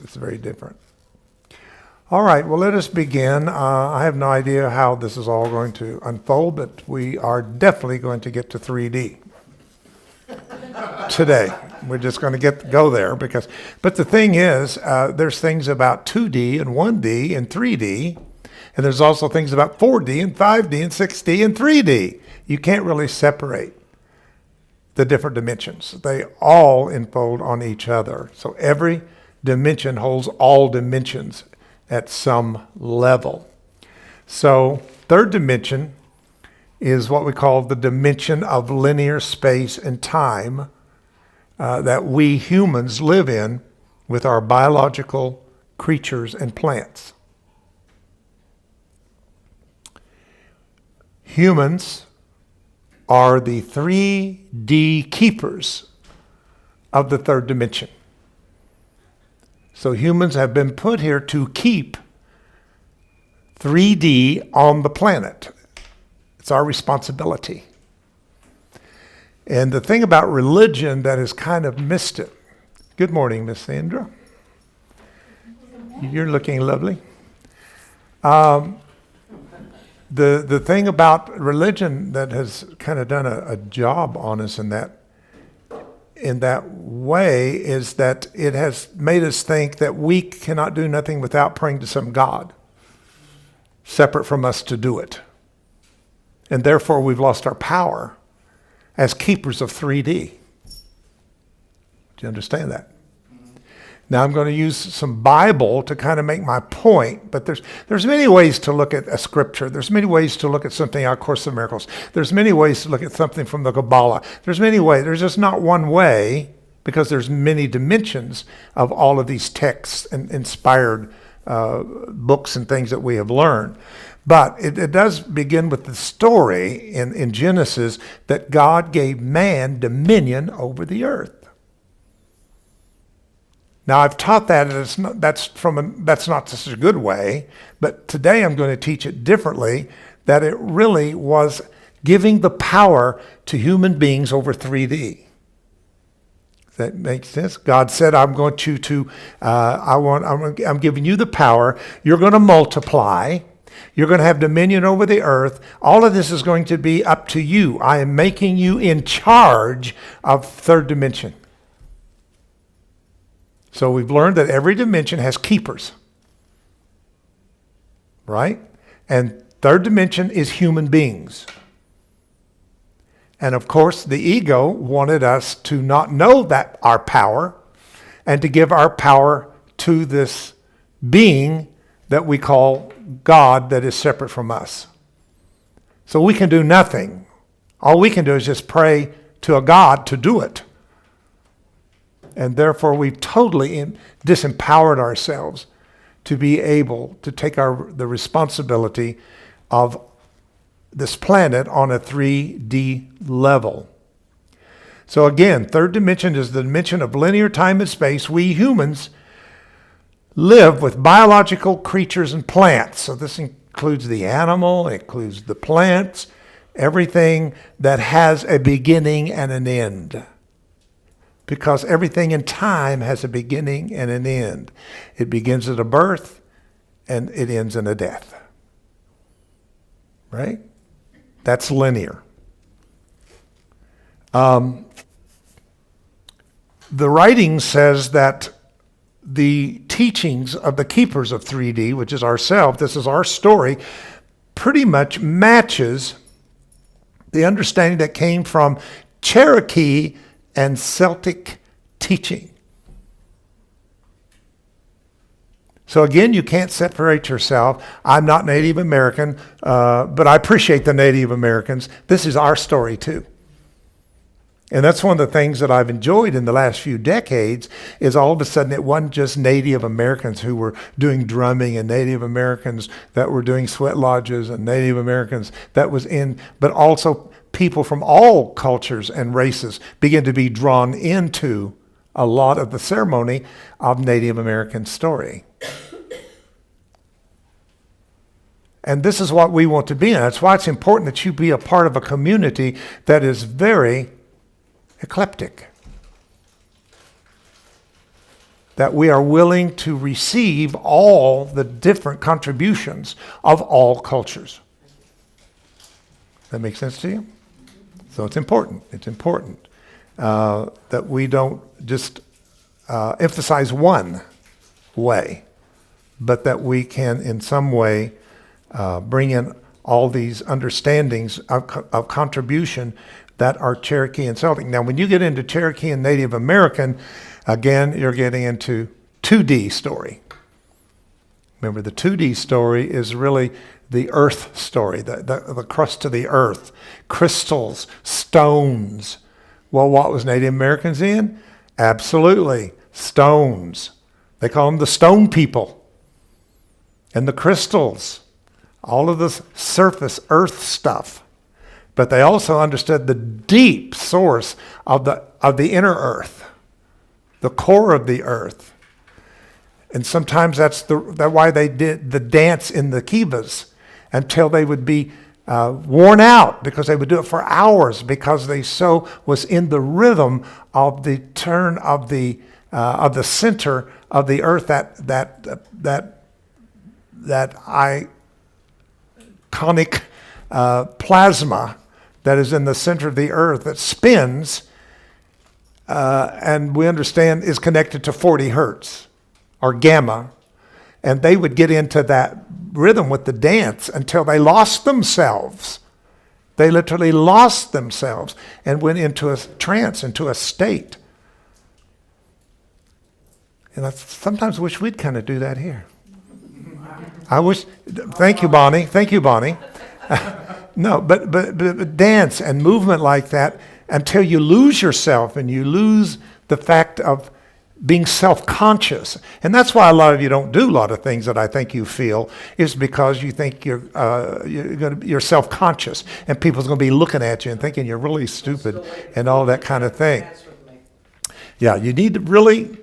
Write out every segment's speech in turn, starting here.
It's very different. All right, well, let us begin. I have no idea how this is all going to unfold, but we are definitely going to get to 3D today. We're just going to go there but the thing is, there's things about 2D and 1D and 3D, and there's also things about 4D and 5D and 6D and 3D. You can't really separate the different dimensions. They all unfold on each other. So every dimension holds all dimensions at some level. So third dimension is what we call the dimension of linear space and time that we humans live in with our biological creatures and plants. Humans are the 3D keepers of the third dimension. So humans have been put here to keep 3D on the planet. It's our responsibility. And the thing about religion that has kind of missed it. Good morning, Miss Sandra. You're looking lovely. The thing about religion that has kind of done a job on us in that way is that it has made us think that we cannot do nothing without praying to some God separate from us to do it. And therefore we've lost our power as keepers of 3D. Do you understand that? Now I'm going to use some Bible to kind of make my point, but there's many ways to look at a scripture. There's many ways to look at something out of Course of Miracles. There's many ways to look at something from the Kabbalah. There's many ways. There's just not one way, because there's many dimensions of all of these texts and inspired books and things that we have learned. But it does begin with the story in Genesis that God gave man dominion over the earth. Now, I've taught that, and that's not just a good way, but today I'm going to teach it differently, that it really was giving the power to human beings over 3D. Does that make sense? God said, I'm giving you the power. You're going to multiply. You're going to have dominion over the earth. All of this is going to be up to you. I am making you in charge of third dimension. So we've learned that every dimension has keepers, right? And third dimension is human beings. And of course, the ego wanted us to not know that our power and to give our power to this being that we call God that is separate from us. So we can do nothing. All we can do is just pray to a God to do it. And therefore, we've totally disempowered ourselves to be able to take the responsibility of this planet on a 3D level. So again, third dimension is the dimension of linear time and space. We humans live with biological creatures and plants. So this includes the animal, it includes the plants, everything that has a beginning and an end. Because everything in time has a beginning and an end. It begins at a birth and it ends in a death. Right? That's linear. The writing says that the teachings of the keepers of 3D, which is ourselves, this is our story, pretty much matches the understanding that came from Cherokee and Celtic teaching. So again, you can't separate yourself. I'm not Native American, but I appreciate the Native Americans. This is our story too. And that's one of the things that I've enjoyed in the last few decades is all of a sudden it wasn't just Native Americans who were doing drumming and Native Americans that were doing sweat lodges and Native Americans that was but also people from all cultures and races begin to be drawn into a lot of the ceremony of Native American story. And this is what we want to be in. That's why it's important that you be a part of a community that is very eclectic. that we are willing to receive all the different contributions of all cultures. That makes sense to you? So it's important. It's important that we don't just emphasize one way, but that we can in some way bring in all these understandings of contribution that are Cherokee and Celtic. Now, when you get into Cherokee and Native American, again, you're getting into 2D story. Remember, the 2D story is really the earth story, the crust of the earth, crystals, stones. Well, what was Native Americans in? Absolutely, stones. They call them the stone people. And the crystals, all of this surface earth stuff. But they also understood the deep source of the inner earth, the core of the earth. And sometimes that's why they did the dance in the kivas until they would be worn out, because they would do it for hours, because they so was in the rhythm of the turn of the center of the earth, that iconic plasma that is in the center of the earth that spins, and we understand is connected to 40 hertz or gamma. And they would get into that rhythm with the dance until they lost themselves. They literally lost themselves and went into a trance, into a state. And I sometimes wish we'd kind of do that here. I wish. Thank you, Bonnie. Thank you, Bonnie. No, but dance and movement like that until you lose yourself and you lose the fact of being self-conscious. And that's why a lot of you don't do a lot of things that I think you feel, is because you think you're self-conscious and people's going to be looking at you and thinking you're really stupid and all that kind of thing. Yeah, you need to really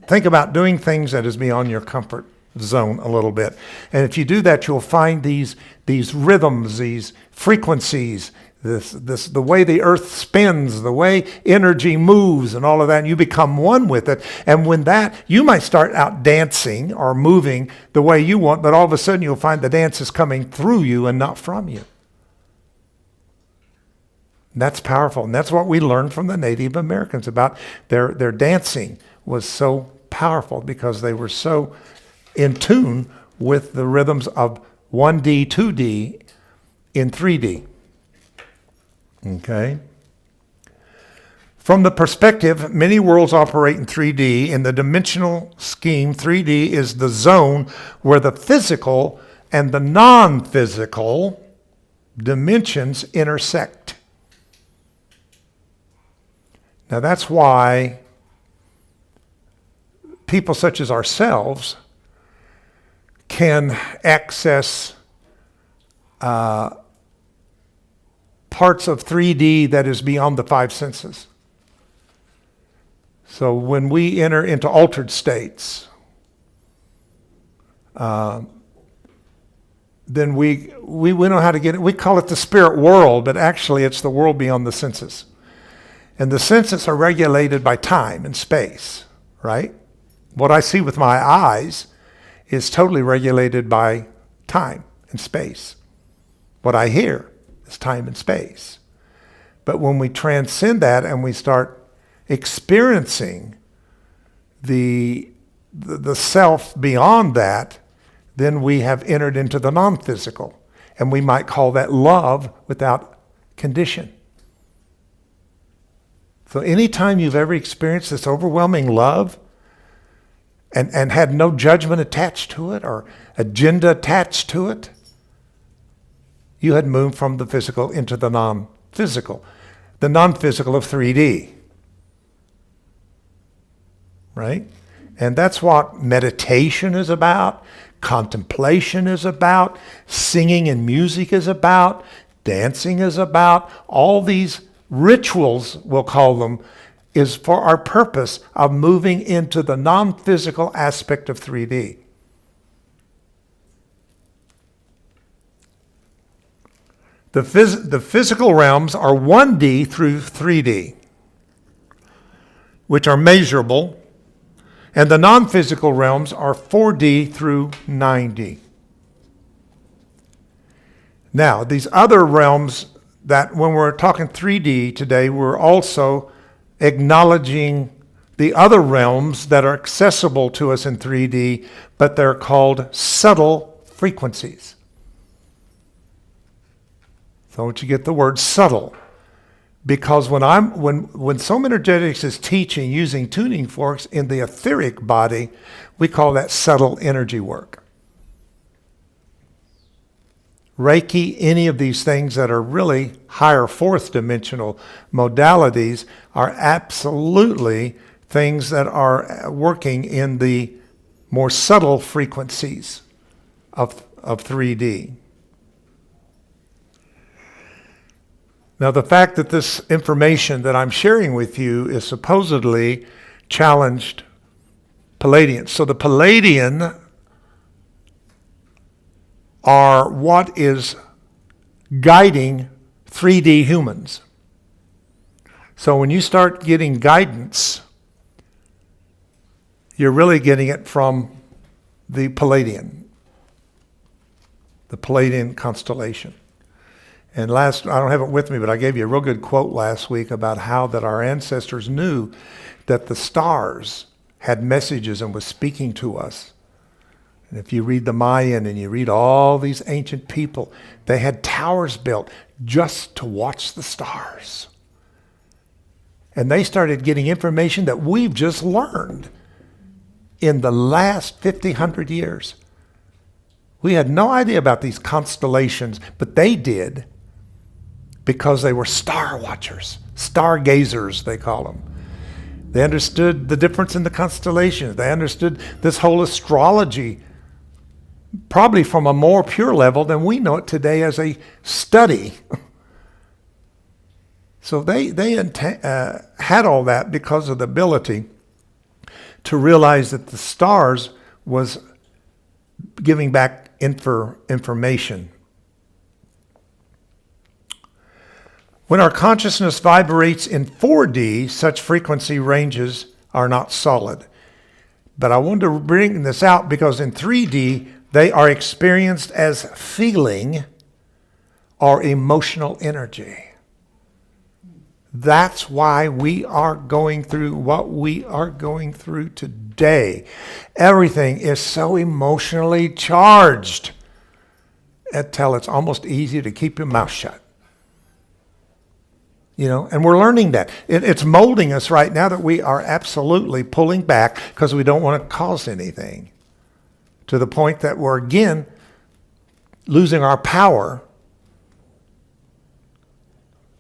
think about doing things that is beyond your comfort zone a little bit. And if you do that, you'll find these rhythms, these frequencies, the way the earth spins, the way energy moves and all of that, and you become one with it. And when that, you might start out dancing or moving the way you want, but all of a sudden you'll find the dance is coming through you and not from you. That's powerful. And that's what we learned from the Native Americans about their dancing was so powerful, because they were so in tune with the rhythms of 1D, 2D, in 3D. Okay. From the perspective, many worlds operate in 3D. In the dimensional scheme, 3D is the zone where the physical and the non-physical dimensions intersect. Now that's why people such as ourselves can access parts of 3D that is beyond the five senses. So when we enter into altered states, then we know how to get it. We call it the spirit world, but actually it's the world beyond the senses. And the senses are regulated by time and space, right? What I see with my eyes is totally regulated by time and space. What I hear is time and space. But when we transcend that and we start experiencing the self beyond that, then we have entered into the non-physical. And we might call that love without condition. So anytime you've ever experienced this overwhelming love and had no judgment attached to it or agenda attached to it, you had moved from the physical into the non-physical of 3D. Right? And that's what meditation is about, contemplation is about, singing and music is about, dancing is about. All these rituals, we'll call them, is for our purpose of moving into the non-physical aspect of 3D. The physical realms are 1D through 3D, which are measurable And the non-physical realms are 4D through 9D. Now, these other realms that when we're talking 3D today, we're also acknowledging the other realms that are accessible to us in 3D, but they're called subtle frequencies. So I want you to get the word subtle. Because when Soma Energetics is teaching using tuning forks in the etheric body, we call that subtle energy work. Reiki, any of these things that are really higher fourth dimensional modalities are absolutely things that are working in the more subtle frequencies of 3D. Now, the fact that this information that I'm sharing with you is supposedly challenged Palladians. So the Palladian are what is guiding 3D humans. So when you start getting guidance, you're really getting it from the Palladian constellation. And I don't have it with me, but I gave you a real good quote last week about how that our ancestors knew that the stars had messages and was speaking to us. And if you read the Mayan and you read all these ancient people, they had towers built just to watch the stars. And they started getting information that we've just learned in the last 50, 100 years. We had no idea about these constellations, but they did because they were star watchers, stargazers, they call them. They understood the difference in the constellations. They understood this whole astrology probably from a more pure level than we know it today as a study. So they had all that because of the ability to realize that the stars was giving back information. When our consciousness vibrates in 4D, such frequency ranges are not solid. But I wanted to bring this out because in 3D, they are experienced as feeling or emotional energy. That's why we are going through what we are going through today. Everything is so emotionally charged until it's almost easy to keep your mouth shut. You know, and we're learning that. It's molding us right now that we are absolutely pulling back because we don't want to cause anything. To the point that we're again losing our power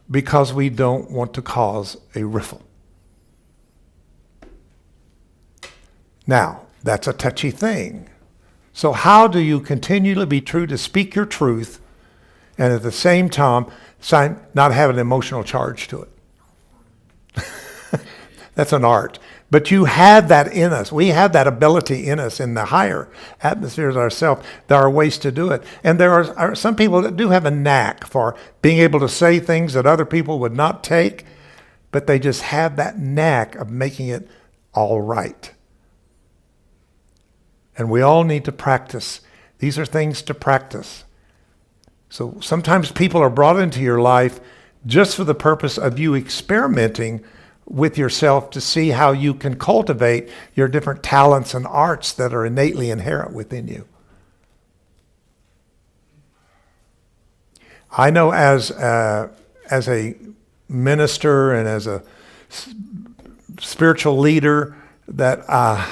because we don't want to cause a riffle. Now, that's a touchy thing. So how do you continually be true to speak your truth and at the same time not have an emotional charge to it? That's an art. But you have that in us. We have that ability in us in the higher atmospheres ourselves. There are ways to do it. And there are some people that do have a knack for being able to say things that other people would not take, but they just have that knack of making it all right. And we all need to practice. These are things to practice. So sometimes people are brought into your life just for the purpose of you experimenting with yourself to see how you can cultivate your different talents and arts that are innately inherent within you. I know as a minister and as a spiritual leader that, how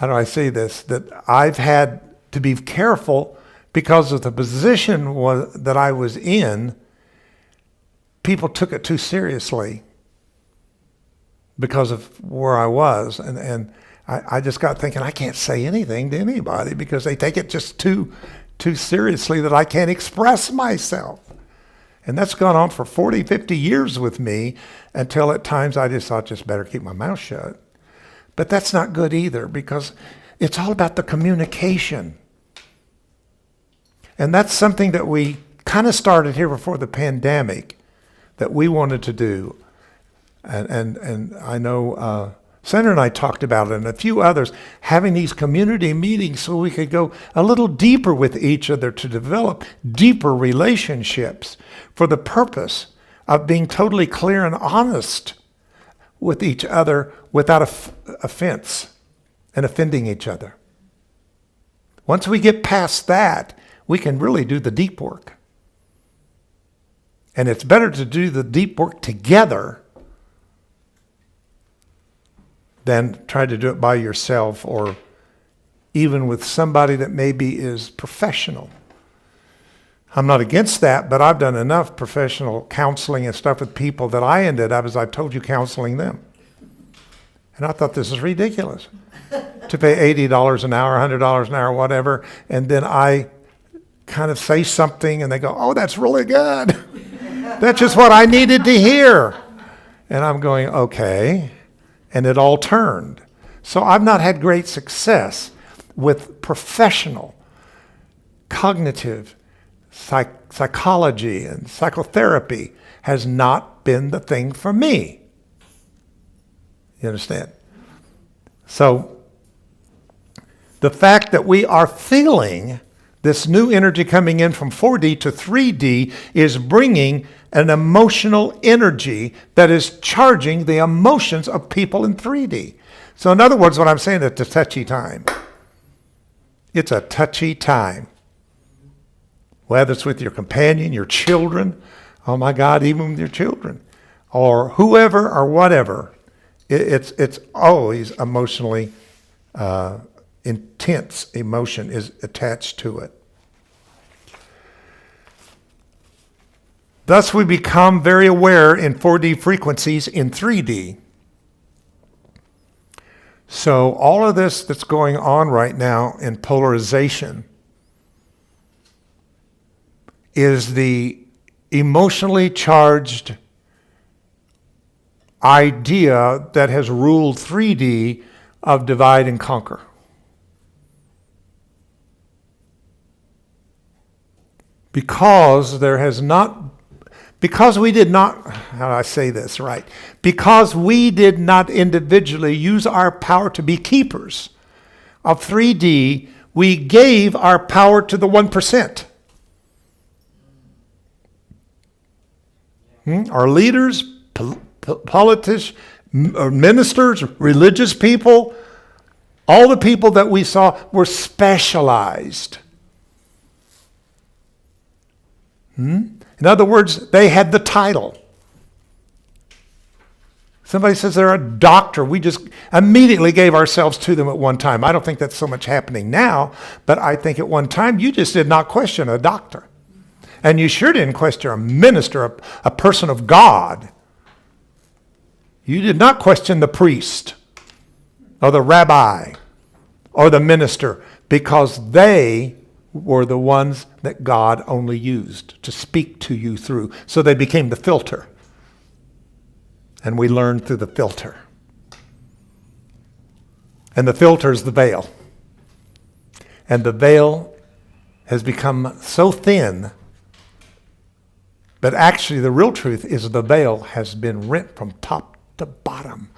do I say this, that I've had to be careful because of the position that I was in. People took it too seriously because of where I was. And I just got thinking, I can't say anything to anybody because they take it just too seriously that I can't express myself. And that's gone on for 40, 50 years with me until at times I just thought, just better keep my mouth shut. But that's not good either because it's all about the communication. And that's something that we kind of started here before the pandemic that we wanted to do. And I know Senator and I talked about it, and a few others, having these community meetings so we could go a little deeper with each other to develop deeper relationships for the purpose of being totally clear and honest with each other without offense and offending each other. Once we get past that, we can really do the deep work. And it's better to do the deep work together than try to do it by yourself or even with somebody that maybe is professional. I'm not against that, but I've done enough professional counseling and stuff with people that I ended up, as I've told you, counseling them. And I thought, this is ridiculous. To pay $80 an hour, $100 an hour, whatever, and then I kind of say something and they go, oh, that's really good. That's just what I needed to hear. And I'm going, okay. And it all turned. So I've not had great success with professional, cognitive, psychology and psychotherapy has not been the thing for me. You understand? So the fact that we are feeling this new energy coming in from 4D to 3D is bringing an emotional energy that is charging the emotions of people in 3D. So in other words, what I'm saying, it's a touchy time. It's a touchy time. Whether it's with your companion, your children, oh my God, even with your children, or whoever or whatever, it's always emotionally intense emotion is attached to it. Thus, we become very aware in 4D frequencies in 3D. So all of this that's going on right now in polarization is the emotionally charged idea that has ruled 3D of divide and conquer. Because there has not, because we did not, how do I say this right? Because we did not individually use our power to be keepers of 3D, we gave our power to the 1%. Our leaders, politicians, ministers, religious people, all the people that we saw were specialized. In other words, they had the title. Somebody says they're a doctor. We just immediately gave ourselves to them at one time. I don't think that's so much happening now, but I think at one time you just did not question a doctor. And you sure didn't question a minister, a person of God. You did not question the priest or the rabbi or the minister because they were the ones that God only used to speak to you through. So they became the filter. And we learned through the filter. And the filter is the veil. And the veil has become so thin, but actually the real truth is the veil has been rent from top to bottom.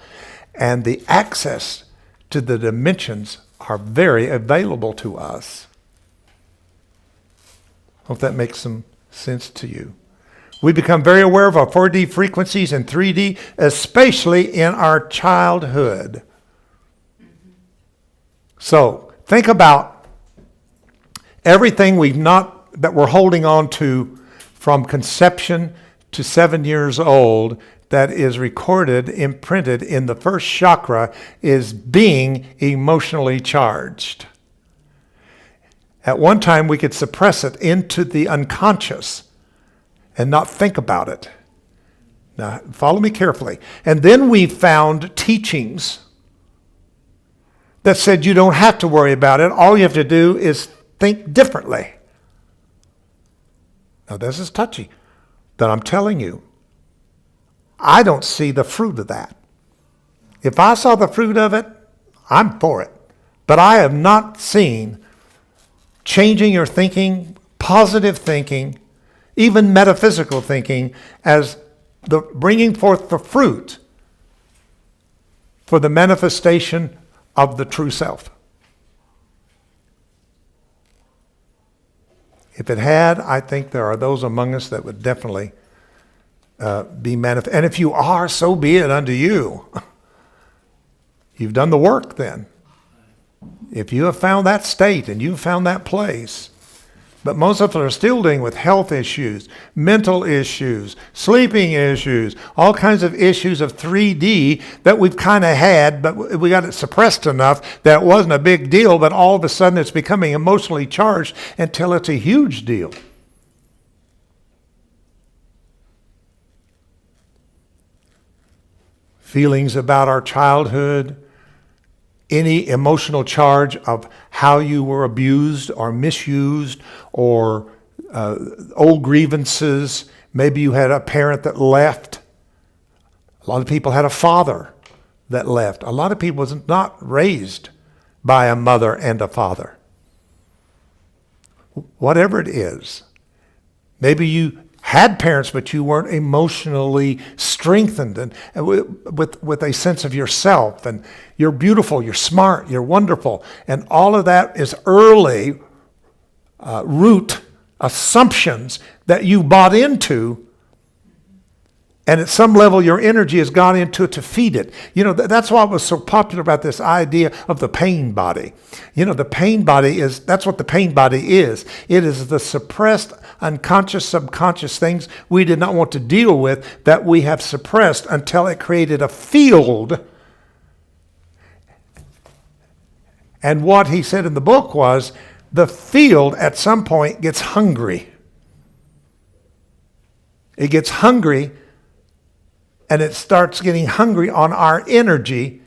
And the access to the dimensions are very available to us. Hope that makes some sense to you. We become very aware of our 4D frequencies and 3D, especially in our childhood. So think about everything that we're holding on to from conception to 7 years old that is recorded, imprinted in the first chakra is being emotionally charged. At one time, we could suppress it into the unconscious and not think about it. Now, follow me carefully. And then we found teachings that said you don't have to worry about it. All you have to do is think differently. Now, this is touchy, but I'm telling you, I don't see the fruit of that. If I saw the fruit of it, I'm for it. But I have not seen changing your thinking, positive thinking, even metaphysical thinking, as the bringing forth the fruit for the manifestation of the true self. If it had, I think there are those among us that would definitely be manifest. And if you are, so be it unto you. You've done the work then. If you have found that state and you've found that place, but most of us are still dealing with health issues, mental issues, sleeping issues, all kinds of issues of 3D that we've kind of had, but we got it suppressed enough that it wasn't a big deal, but all of a sudden it's becoming emotionally charged until it's a huge deal. Feelings about our childhood, any emotional charge of how you were abused or misused, or old grievances. Maybe you had a parent that left. A lot of people had a father that left. A lot of people was not raised by a mother and a father. Whatever it is. Maybe you had parents, but you weren't emotionally strengthened and with a sense of yourself, and you're beautiful, you're smart, you're wonderful, and all of that is early root assumptions that you bought into, and at some level your energy has gone into it to feed it. You know, that's why it was so popular about this idea of the pain body. You know, the pain body that's what the pain body is. It is the suppressed, unconscious, subconscious things we did not want to deal with that we have suppressed until it created a field. And what he said in the book was, the field at some point gets hungry. It gets hungry, and it starts getting hungry on our energy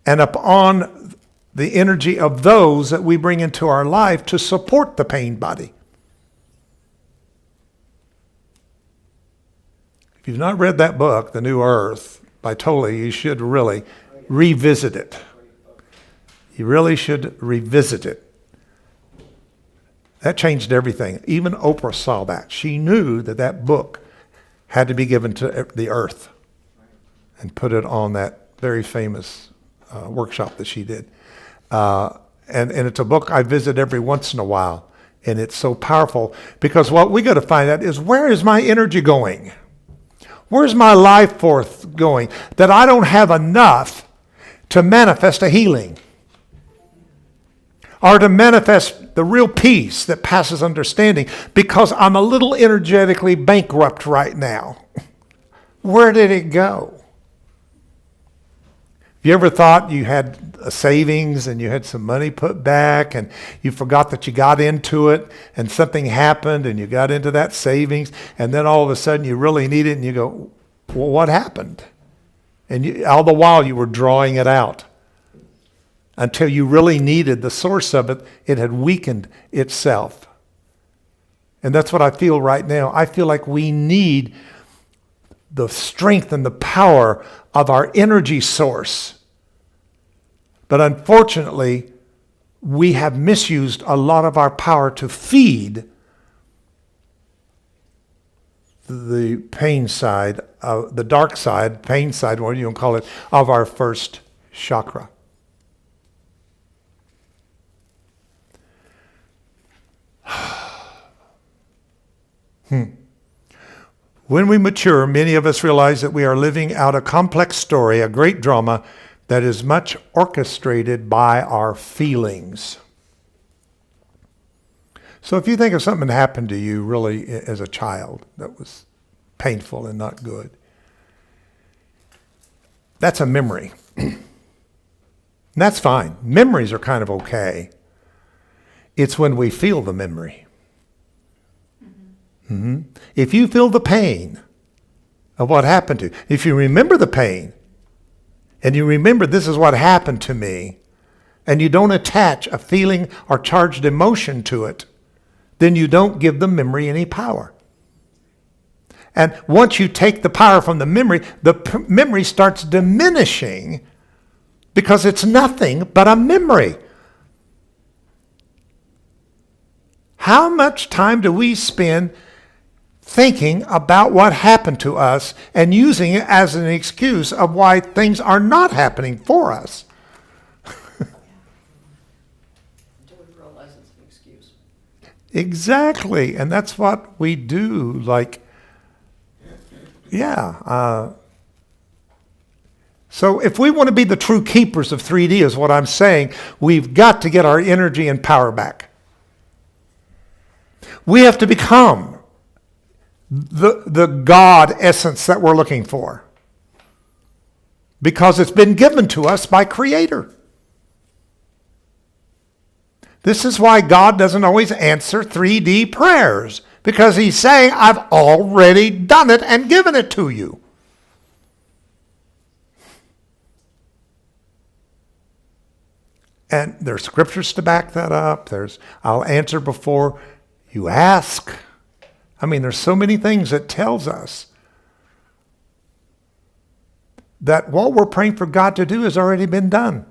and upon the energy of those that we bring into our life to support the pain body. If you've not read that book, The New Earth, by Tolle, you should really revisit it. You really should revisit it. That changed everything. Even Oprah saw that. She knew that that book had to be given to the earth and put it on that very famous workshop that she did. And it's a book I visit every once in a while. And it's so powerful because what we got to find out is, where is my energy going? Where's my life force going that I don't have enough to manifest a healing? Or to manifest the real peace that passes understanding, because I'm a little energetically bankrupt right now. Where did it go? Have you ever thought you had a savings and you had some money put back and you forgot that you got into it and something happened and you got into that savings, and then all of a sudden you really need it and you go, well, what happened? And all the while you were drawing it out. Until you really needed the source of it, it had weakened itself. And that's what I feel right now. I feel like we need the strength and the power of our energy source. But unfortunately, we have misused a lot of our power to feed the pain side, the dark side, pain side, whatever you want to call it, of our first chakra. When we mature, many of us realize that we are living out a complex story, a great drama that is much orchestrated by our feelings. So if you think of something that happened to you really as a child that was painful and not good, that's a memory. And that's fine. Memories are kind of okay. It's when we feel the memory. Mm-hmm. If you feel the pain of what happened to you, if you remember the pain, and you remember this is what happened to me, and you don't attach a feeling or charged emotion to it, then you don't give the memory any power. And once you take the power from the memory starts diminishing because it's nothing but a memory. How much time do we spend thinking about what happened to us and using it as an excuse of why things are not happening for us. Until we realize it's an excuse. Exactly. And that's what we do. Like, so if we want to be the true keepers of 3D, is what I'm saying, we've got to get our energy and power back. We have to become the God essence that we're looking for, because it's been given to us by Creator. This is why God doesn't always answer 3D prayers, because he's saying, I've already done it and given it to you. And there's scriptures to back that up. I'll answer before you ask. I mean, there's so many things that tells us that what we're praying for God to do has already been done.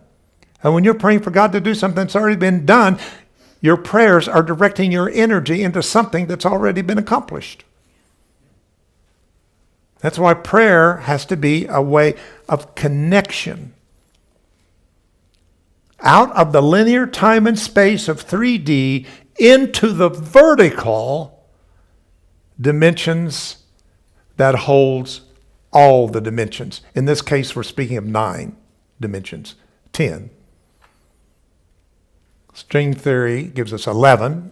And when you're praying for God to do something that's already been done, your prayers are directing your energy into something that's already been accomplished. That's why prayer has to be a way of connection out of the linear time and space of 3D into the vertical dimensions that holds all the dimensions. In this case, we're speaking of 9 dimensions, 10. String theory gives us 11.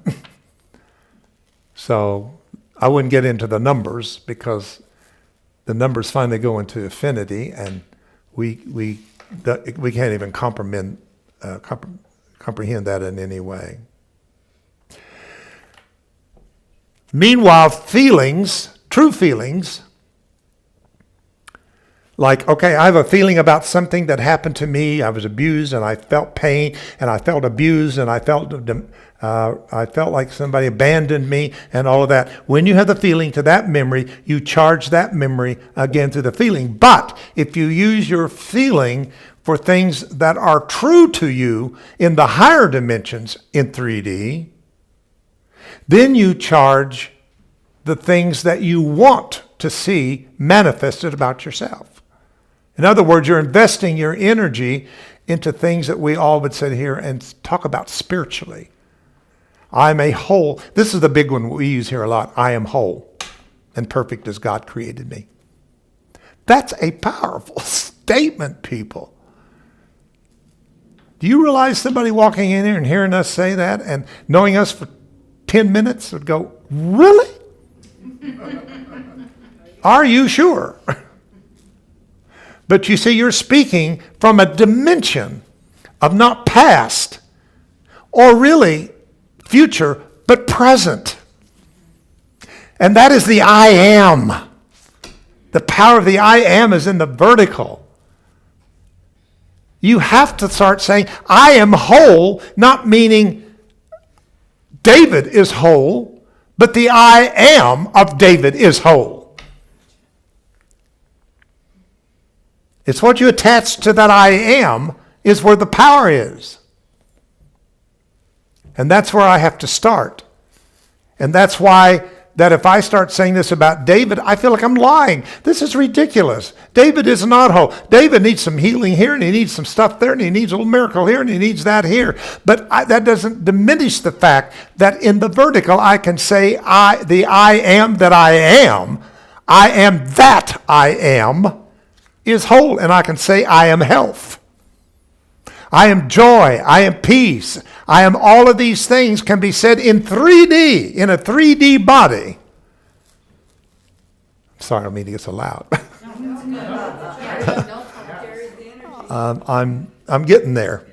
So I wouldn't get into the numbers, because the numbers finally go into infinity, and we can't even comprehend that in any way. Meanwhile, feelings, true feelings, like, okay, I have a feeling about something that happened to me. I was abused, and I felt pain, and I felt abused, and I felt like somebody abandoned me, and all of that. When you have the feeling to that memory, you charge that memory again to the feeling. But if you use your feeling for things that are true to you in the higher dimensions in 3D, then you charge the things that you want to see manifested about yourself. In other words, you're investing your energy into things that we all would sit here and talk about spiritually. I'm a whole. This is the big one we use here a lot. I am whole and perfect as God created me. That's a powerful statement, people. Do you realize somebody walking in here and hearing us say that and knowing us for 10 minutes would go, really? Are you sure? But you see, you're speaking from a dimension of not past or really future, but present. And that is the I am. The power of the I am is in the vertical. You have to start saying, I am whole, not meaning David is whole, but the I am of David is whole. It's what you attach to that I am is where the power is. And that's where I have to start. And that's why that if I start saying this about David, I feel like I'm lying. This is ridiculous. David is not whole. David needs some healing here, and he needs some stuff there, and he needs a little miracle here, and he needs that here. But that doesn't diminish the fact that in the vertical, I can say the I am that I am that I am, is whole. And I can say I am health. I am joy. I am peace. I am all of these things can be said in 3D, in a 3D body. Sorry, I don't mean to get so loud. I'm getting there.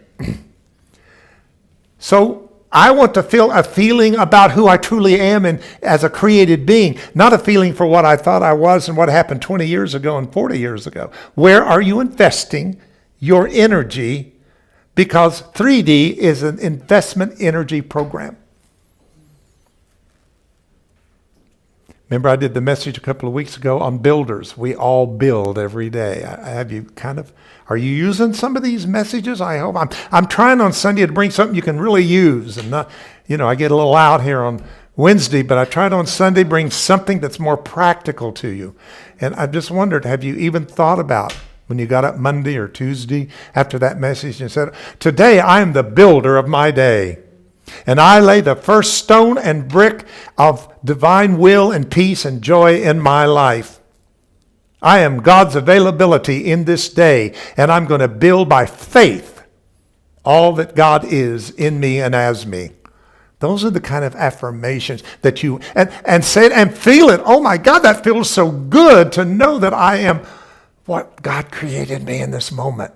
So I want to feel a feeling about who I truly am and as a created being, not a feeling for what I thought I was and what happened 20 years ago and 40 years ago. Where are you investing your energy? Because 3D is an investment energy program. Remember I did the message a couple of weeks ago on builders. We all build every day. Are you using some of these messages? I hope. I'm trying on Sunday to bring something you can really use. And not, I get a little out here on Wednesday, but I tried on Sunday bring something that's more practical to you. And I just wondered, have you even thought about when you got up Monday or Tuesday after that message and said, today I am the builder of my day. And I lay the first stone and brick of divine will and peace and joy in my life. I am God's availability in this day, and I'm going to build by faith all that God is in me and as me. Those are the kind of affirmations that you, and say it and feel it. Oh my God, that feels so good to know that I am what God created me in this moment.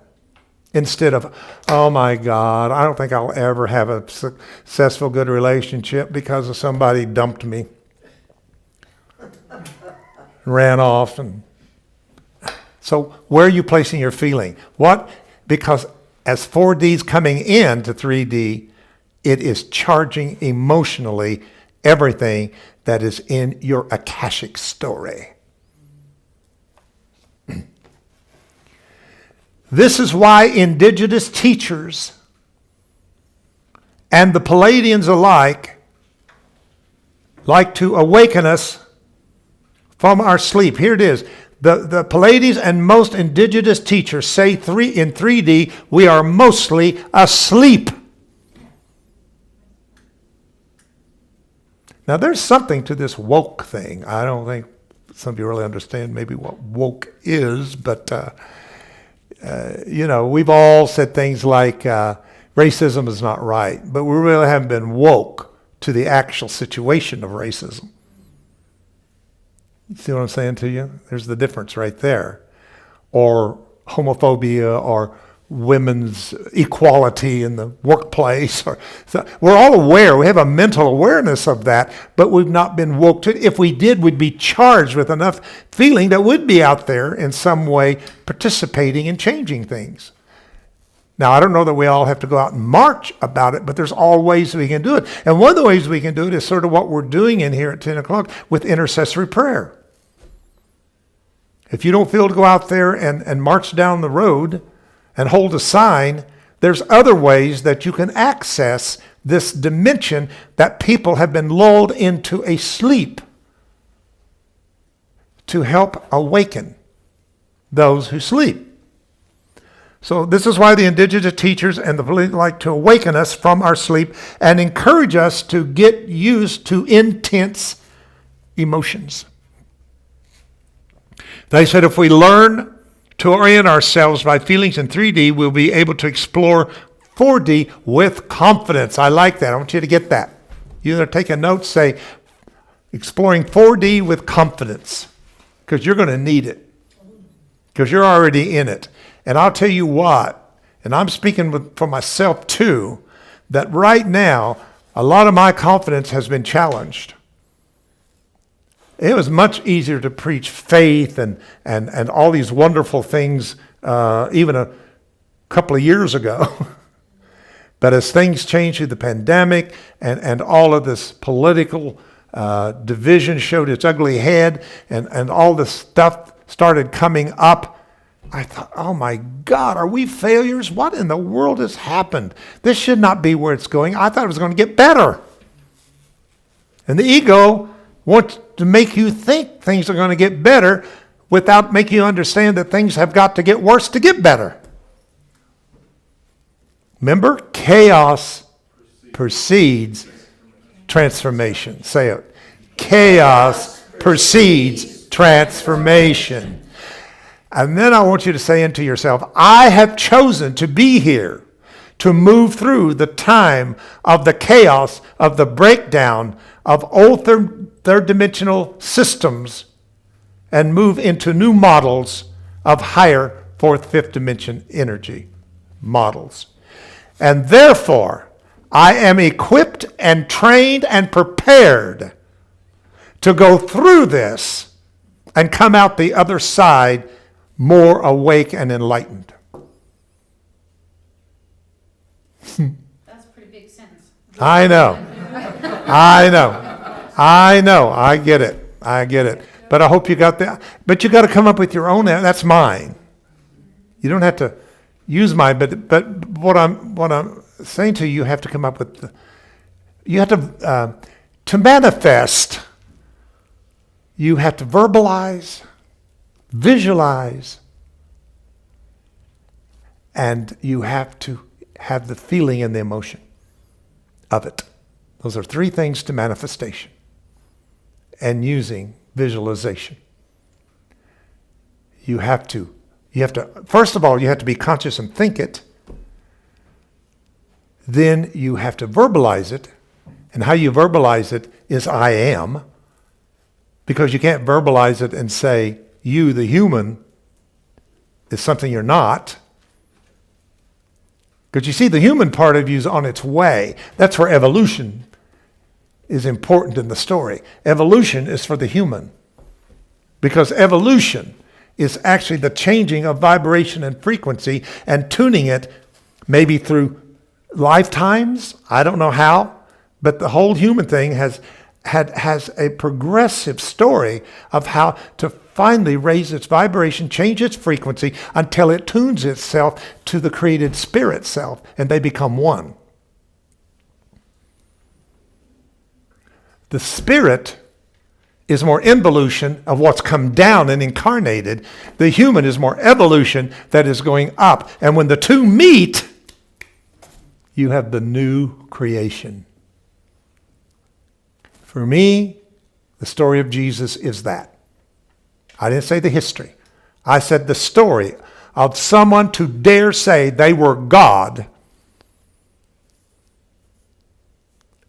Instead of, oh my God, I don't think I'll ever have a successful, good relationship because of somebody dumped me, ran off. And so where are you placing your feeling? What? Because as 4D's coming into 3D, it is charging emotionally everything that is in your Akashic story. This is why indigenous teachers and the Palladians alike like to awaken us from our sleep. Here it is. The Palladians and most indigenous teachers say in 3D, we are mostly asleep. Now, there's something to this woke thing. I don't think some of you really understand maybe what woke is, but we've all said things like racism is not right, but we really haven't been woke to the actual situation of racism. You see what I'm saying to you? There's the difference right there. Or homophobia, or women's equality in the workplace. So we're all aware. We have a mental awareness of that, but we've not been woke to it. If we did, we'd be charged with enough feeling that would be out there in some way participating in changing things. Now, I don't know that we all have to go out and march about it, but there's all ways we can do it. And one of the ways we can do it is sort of what we're doing in here at 10 o'clock with intercessory prayer. If you don't feel to go out there and march down the road and hold a sign, there's other ways that you can access this dimension that people have been lulled into a sleep to help awaken those who sleep. So this is why the indigenous teachers and the Palladians like to awaken us from our sleep and encourage us to get used to intense emotions. They said if we learn to orient ourselves by feelings in 3D, we'll be able to explore 4D with confidence. I like that. I want you to get that. You either take a note, say, exploring 4D with confidence, because you're going to need it, because you're already in it. And I'll tell you what, and I'm speaking for myself too, that right now, a lot of my confidence has been challenged. It was much easier to preach faith and all these wonderful things even a couple of years ago. But as things changed through the pandemic and all of this political division showed its ugly head and all this stuff started coming up, I thought, oh my God, are we failures? What in the world has happened? This should not be where it's going. I thought it was going to get better. And the ego wants to make you think things are going to get better without making you understand that things have got to get worse to get better. Remember, chaos precedes transformation. Say it. Chaos precedes transformation. And then I want you to say into yourself, I have chosen to be here to move through the time of the chaos, of the breakdown of old third dimensional systems and move into new models of higher fourth, fifth dimension energy models. And therefore, I am equipped and trained and prepared to go through this and come out the other side more awake and enlightened. That's a pretty big sentence. I know. I get it. But I hope you got that. But you got to come up with your own. That's mine. You don't have to use mine. But what I'm saying to you, you have to come up with. You have to manifest, you have to verbalize, visualize, and you have to have the feeling and the emotion of it. Those are three things to manifestation and using visualization. You have to, first of all, you have to be conscious and think it. Then you have to verbalize it. And how you verbalize it is I am. Because you can't verbalize it and say, you, the human, is something you're not. Because you see, the human part of you is on its way. That's where evolution is important in the story. Evolution is for the human. Because evolution is actually the changing of vibration and frequency and tuning it maybe through lifetimes. I don't know how, but the whole human thing has a progressive story of how to finally raise its vibration, change its frequency until it tunes itself to the created spirit self, and they become one. The spirit is more involution of what's come down and incarnated. The human is more evolution that is going up. And when the two meet, you have the new creation. For me, the story of Jesus is that. I didn't say the history. I said the story of someone to dare say they were God.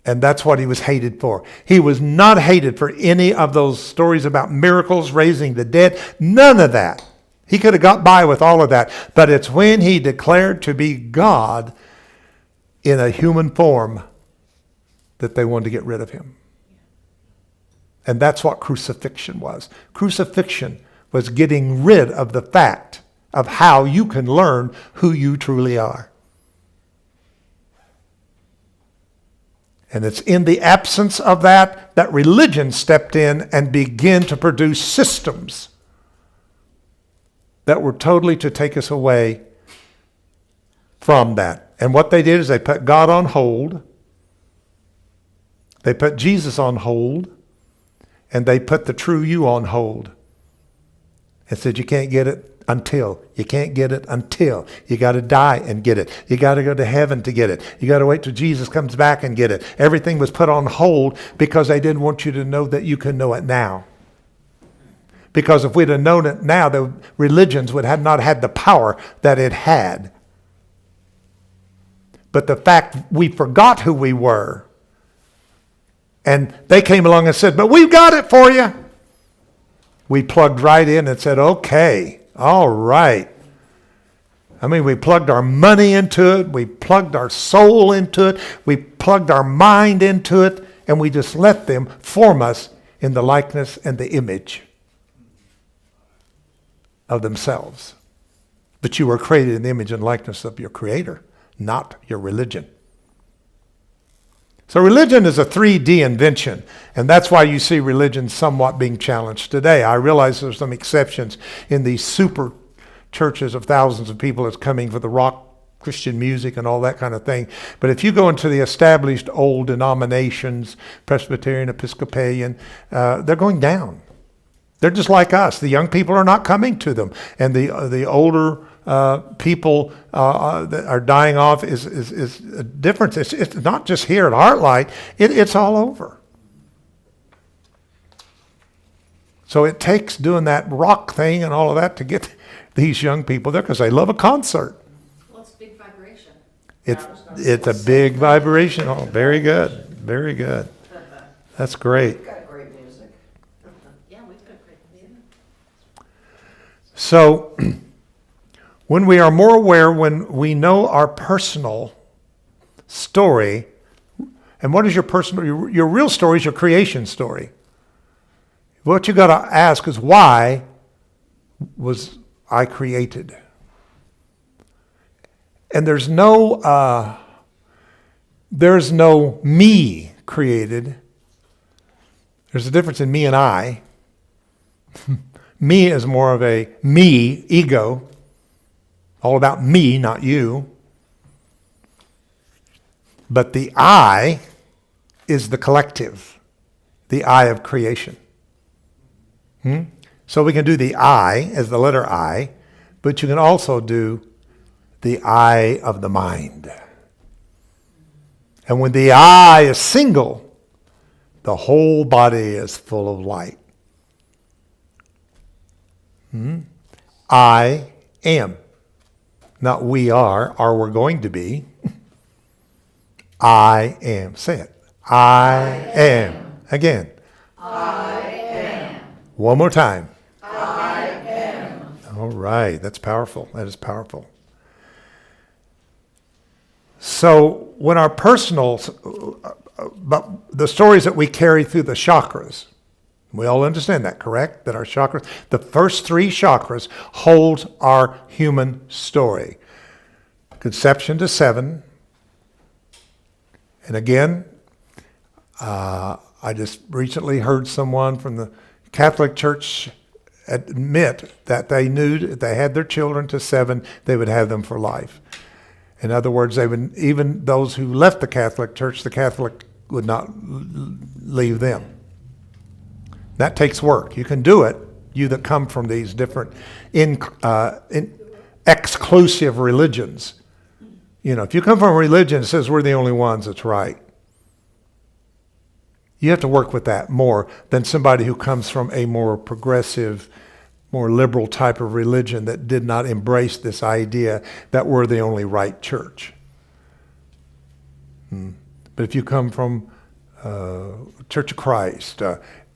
And that's what he was hated for. He was not hated for any of those stories about miracles, raising the dead. None of that. He could have got by with all of that. But it's when he declared to be God in a human form that they wanted to get rid of him. And that's what crucifixion was. Crucifixion was getting rid of the fact of how you can learn who you truly are. And it's in the absence of that religion stepped in and began to produce systems that were totally to take us away from that. And what they did is they put God on hold. They put Jesus on hold. And they put the true you on hold. And said you can't get it until. You can't get it until. You got to die and get it. You got to go to heaven to get it. You got to wait till Jesus comes back and get it. Everything was put on hold because they didn't want you to know that you can know it now. Because if we'd have known it now, the religions would have not had the power that it had. But the fact we forgot who we were. And they came along and said, but we've got it for you. We plugged right in and said, okay, all right. I mean, we plugged our money into it. We plugged our soul into it. We plugged our mind into it. And we just let them form us in the likeness and the image of themselves. But you were created in the image and likeness of your Creator, not your religion. So religion is a 3D invention, and that's why you see religion somewhat being challenged today. I realize there's some exceptions in these super churches of thousands of people that's coming for the rock Christian music and all that kind of thing. But if you go into the established old denominations, Presbyterian, Episcopalian, they're going down. They're just like us. The young people are not coming to them, and the older people that are dying off is a difference. It's not just here at HeartLight. It's all over. So it takes doing that rock thing and all of that to get these young people there because they love a concert. Well, it's big vibration. It's a big vibration. Oh, very good. Very good. That's great. We've got great music. Yeah, we've got great music. So when we are more aware, when we know our personal story, and what is your personal, your real story is your creation story. What you got to ask is, why was I created? And there's no me created. There's a difference in me and I. Me is more of a me, ego. All about me, not you. But the I is the collective. the eye of creation. So we can do the eye as the letter I, but you can also do the eye of the mind. And when the eye is single, the whole body is full of light. I am. Not we are, or we're going to be. I am. Say it. I am. Again. I am. One more time. I am. All right. That's powerful. That is powerful. So when our personal, but the stories that we carry through the chakras, we all understand that, correct? That our chakras, the first 3 chakras hold our human story. Conception to 7. And again, I just recently heard someone from the Catholic Church admit that they knew if they had their children to 7, they would have them for life. In other words, they would, even those who left the Catholic Church, the Catholic would not leave them. That takes work. You can do it, you that come from these different exclusive religions. You know, if you come from a religion that says we're the only ones that's right, you have to work with that more than somebody who comes from a more progressive, more liberal type of religion that did not embrace this idea that we're the only right church. But if you come from Church of Christ,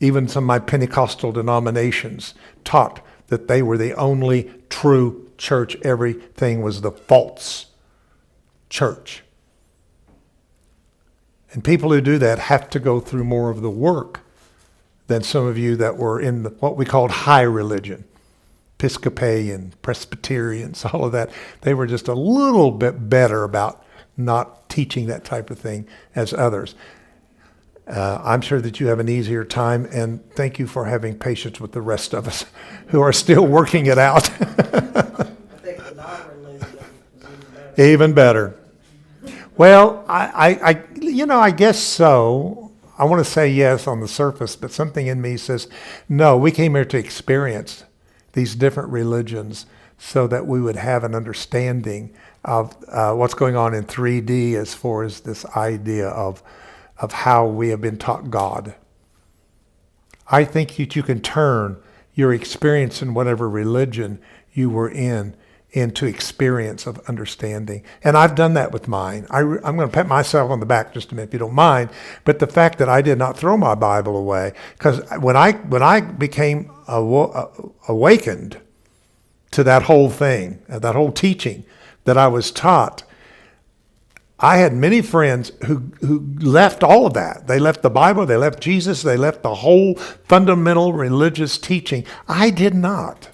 even some of my Pentecostal denominations taught that they were the only true church. Everything was the false church. And people who do that have to go through more of the work than some of you that were in what we called high religion. Episcopalian, Presbyterians, all of that. They were just a little bit better about not teaching that type of thing as others. I'm sure that you have an easier time, and thank you for having patience with the rest of us who are still working it out. I think the non-religion is Even even better. better. Well, I guess so. I want to say yes on the surface, but something in me says, no, we came here to experience these different religions so that we would have an understanding of what's going on in 3D as far as this idea of how we have been taught God. I think that you can turn your experience in whatever religion you were in into experience of understanding. And I've done that with mine. I'm going to pat myself on the back just a minute, if you don't mind. But the fact that I did not throw my Bible away, because when I became awakened to that whole thing, that whole teaching that I was taught, I had many friends who left all of that. They left the Bible, they left Jesus, they left the whole fundamental religious teaching. I did not.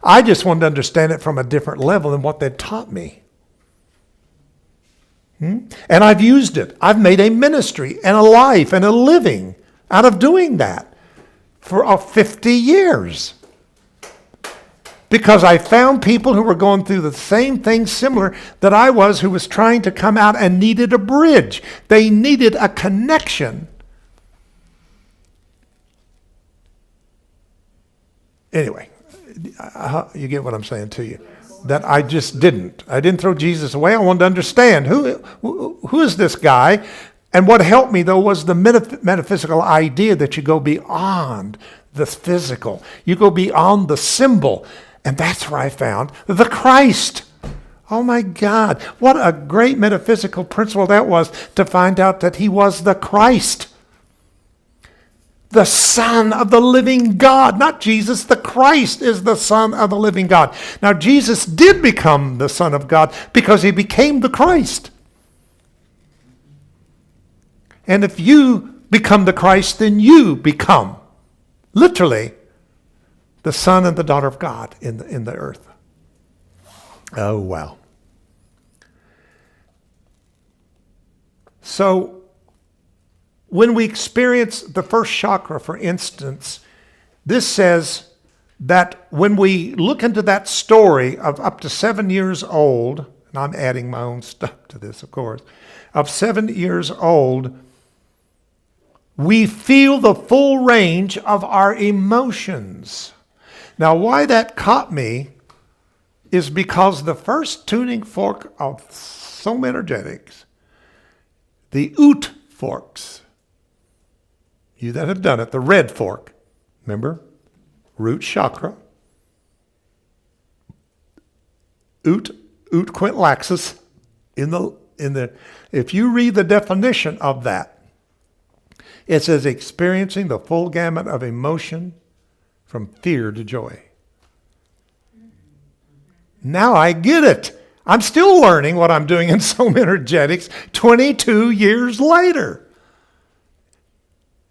I just wanted to understand it from a different level than what they'd taught me. And I've used it. I've made a ministry and a life and a living out of doing that for 50 years. Because I found people who were going through the same thing similar that I was, who was trying to come out and needed a bridge. They needed a connection. Anyway, you get what I'm saying to you. That I just didn't. I didn't throw Jesus away. I wanted to understand who is this guy? And what helped me, though, was the metaphysical idea that you go beyond the physical. You go beyond the symbol. And that's where I found the Christ. Oh my God, what a great metaphysical principle that was, to find out that he was the Christ. The Son of the living God. Not Jesus, the Christ is the Son of the living God. Now Jesus did become the Son of God because he became the Christ. And if you become the Christ, then you become, literally, the Son and the daughter of God in the earth. Oh, wow. So, when we experience the first chakra, for instance, this says that when we look into that story of up to 7 years old, and I'm adding my own stuff to this, of course, of 7 years old, we feel the full range of our emotions. Now, why that caught me is because the first tuning fork of Soma Energetics, the Ut forks, you that have done it, the red fork, remember? Root chakra, Ut quintlaxis, if you read the definition of that, it says experiencing the full gamut of emotion from fear to joy. Now I get it. I'm still learning what I'm doing in Soma Energetics 22 years later.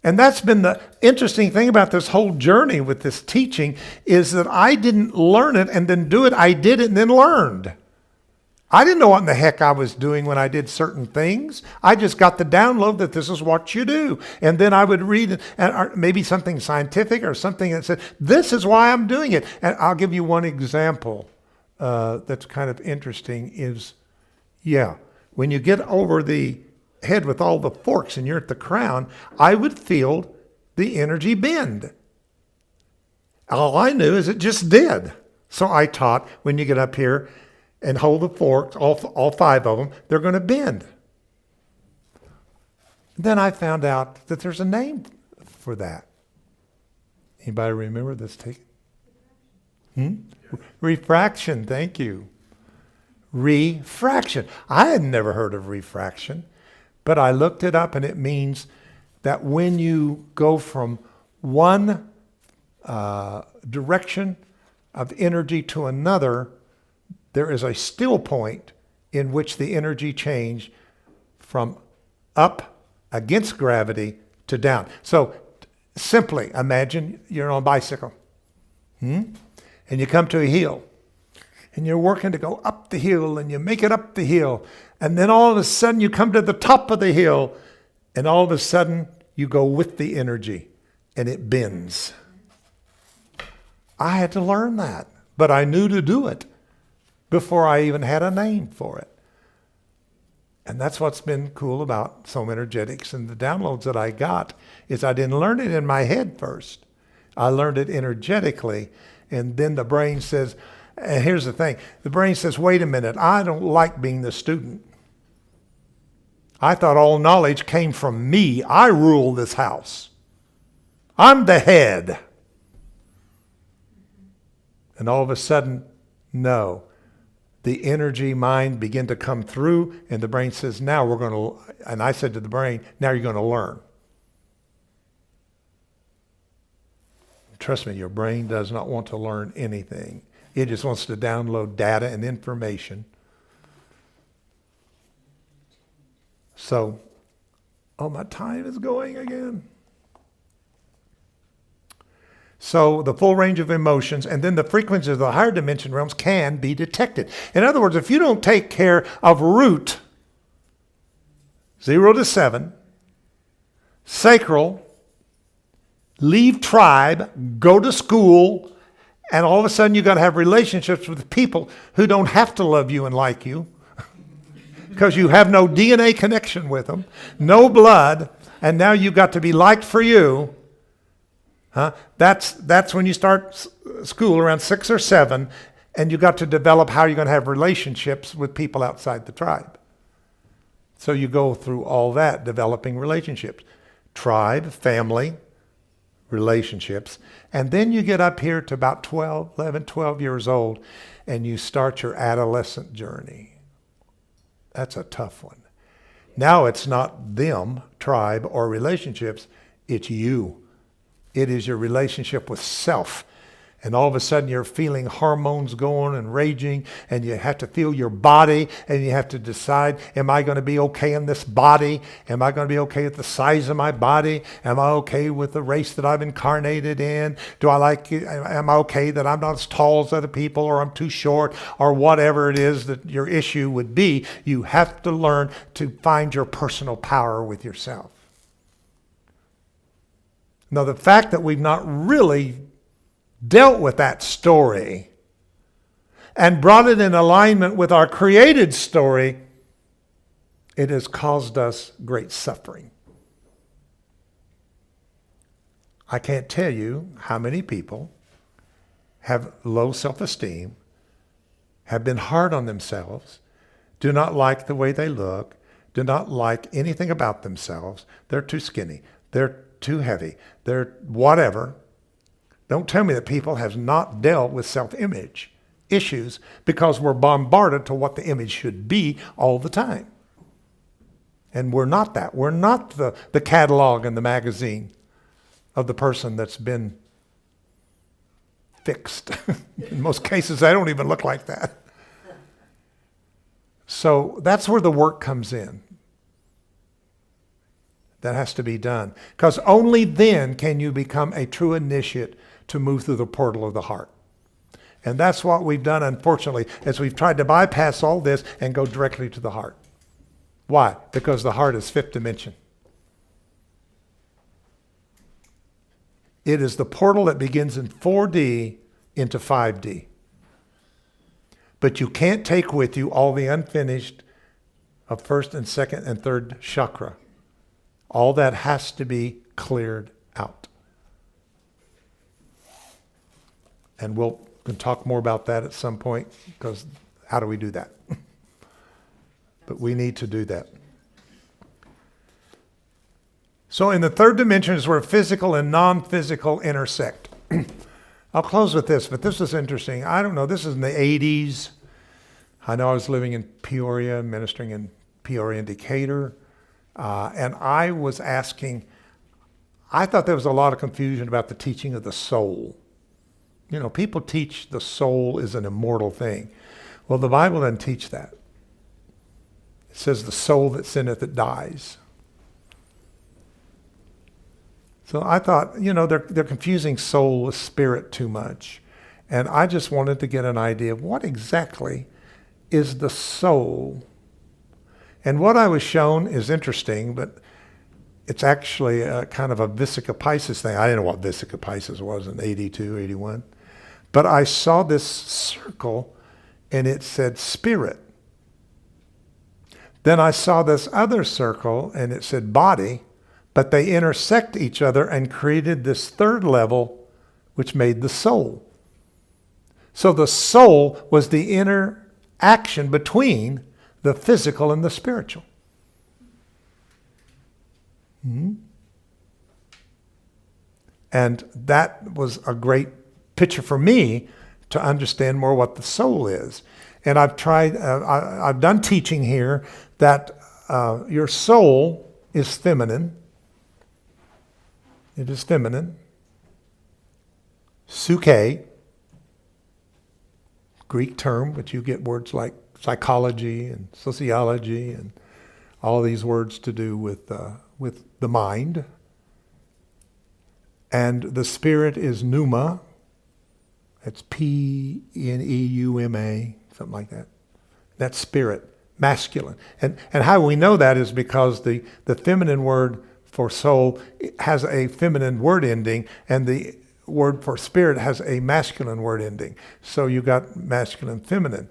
And that's been the interesting thing about this whole journey with this teaching, is that I didn't learn it and then do it. I did it and then learned. I didn't know what in the heck I was doing when I did certain things. I just got the download that this is what you do. And then I would read and maybe something scientific or something that said, this is why I'm doing it. And I'll give you one example that's kind of interesting is, when you get over the head with all the forks and you're at the crown, I would feel the energy bend. All I knew is it just did. So I taught, when you get up here and hold the forks, all 5 of them, they're going to bend. Then I found out that there's a name for that. Anybody remember this? Refraction, thank you. Refraction. I had never heard of refraction, but I looked it up, and it means that when you go from one direction of energy to another, there is a still point in which the energy change from up against gravity to down. So simply imagine you're on a bicycle, and you come to a hill, and you're working to go up the hill, and you make it up the hill, and then all of a sudden you come to the top of the hill, and all of a sudden you go with the energy, and it bends. I had to learn that, but I knew to do it before I even had a name for it. And that's what's been cool about Soma Energetics and the downloads that I got, is I didn't learn it in my head first. I learned it energetically, and then the brain says, and here's the thing, the brain says, wait a minute, I don't like being the student. I thought all knowledge came from me. I rule this house. I'm the head. And all of a sudden, no. The energy mind began to come through, and the brain says, now we're going to, and I said to the brain, now you're going to learn. Trust me, your brain does not want to learn anything. It just wants to download data and information. So, my time is going again. So the full range of emotions and then the frequencies of the higher dimension realms can be detected. In other words, if you don't take care of root, 0 to 7, sacral, leave tribe, go to school, and all of a sudden you've got to have relationships with people who don't have to love you and like you because you have no DNA connection with them, no blood, and now you've got to be liked for you. That's when you start school around 6 or 7, and you got to develop how you're going to have relationships with people outside the tribe. So you go through all that, developing relationships. Tribe, family, relationships. And then you get up here to about 11, 12 years old, and you start your adolescent journey. That's a tough one. Now it's not them, tribe, or relationships. It's you. It is your relationship with self. And all of a sudden you're feeling hormones going and raging, and you have to feel your body, and you have to decide, am I going to be okay in this body? Am I going to be okay with the size of my body? Am I okay with the race that I've incarnated in? Am I okay that I'm not as tall as other people, or I'm too short, or whatever it is that your issue would be? You have to learn to find your personal power with yourself. Now, the fact that we've not really dealt with that story and brought it in alignment with our created story, it has caused us great suffering. I can't tell you how many people have low self-esteem, have been hard on themselves, do not like the way they look, do not like anything about themselves. They're too skinny. They're too heavy. They're whatever. Don't tell me that people have not dealt with self-image issues because we're bombarded to what the image should be all the time. And we're not that. We're not the catalog and the magazine of the person that's been fixed. In most cases, they don't even look like that. So that's where the work comes in. That has to be done. Because only then can you become a true initiate to move through the portal of the heart. And that's what we've done, unfortunately, as we've tried to bypass all this and go directly to the heart. Why? Because the heart is fifth dimension. It is the portal that begins in 4D into 5D. But you can't take with you all the unfinished of first and second and third chakra. All that has to be cleared out. And we'll can talk more about that at some point, because how do we do that? But we need to do that. So in the third dimension is where physical and non-physical intersect. I'll close with this, but this is interesting. I don't know, this is in the 80s. I know I was living in Peoria, ministering in Peoria and Decatur, and I was asking, I thought there was a lot of confusion about the teaching of the soul. You know, people teach the soul is an immortal thing. Well, the Bible doesn't teach that. It says the soul that sinneth, it dies. So I thought, you know, they're confusing soul with spirit too much. And I just wanted to get an idea of what exactly is the soul. And what I was shown is interesting, but it's actually a kind of a Vesica Pisces thing. I didn't know what Vesica Pisces was in 82, 81. But I saw this circle, and it said spirit. Then I saw this other circle, and it said body, but they intersect each other and created this third level, which made the soul. So the soul was the interaction between the physical and the spiritual. Mm-hmm. And that was a great picture for me to understand more what the soul is. And I've tried, I've done teaching here that your soul is feminine. It is feminine. Psyche, Greek term, but you get words like psychology and sociology and all these words to do with the mind. And the spirit is pneuma. It's P-N-E-U-M-A, something like that. That's spirit, masculine. And how we know that is because the feminine word for soul has a feminine word ending, and the word for spirit has a masculine word ending. So you got masculine, feminine.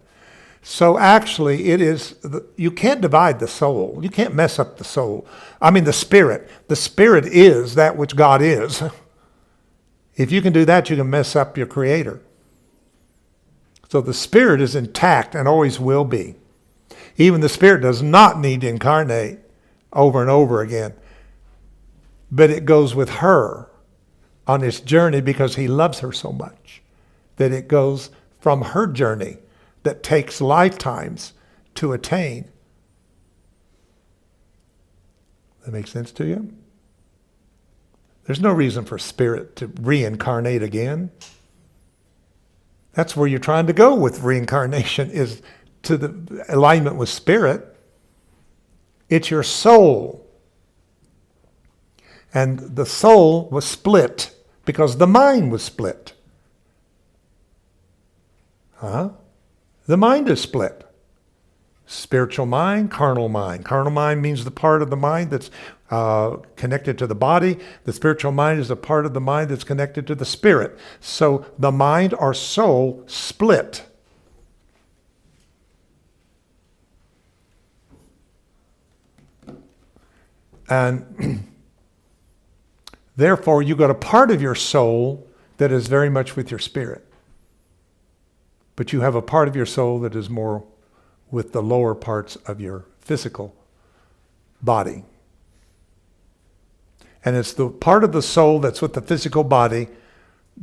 So actually it is, you can't divide the soul. You can't mess up the soul. I mean the spirit. The spirit is that which God is. If you can do that, you can mess up your creator. So the spirit is intact and always will be. Even the spirit does not need to incarnate over and over again. But it goes with her on its journey because he loves her so much that it goes from her journey that takes lifetimes to attain. That makes sense to you? There's no reason for spirit to reincarnate again. That's where you're trying to go with reincarnation, is to the alignment with spirit. It's your soul. And the soul was split because the mind was split. The mind is split. Spiritual mind, carnal mind. Carnal mind means the part of the mind that's connected to the body. The spiritual mind is a part of the mind that's connected to the spirit. So the mind or soul split. And Therefore, you got a part of your soul that is very much with your spirit. But you have a part of your soul that is more with the lower parts of your physical body. And it's the part of the soul that's with the physical body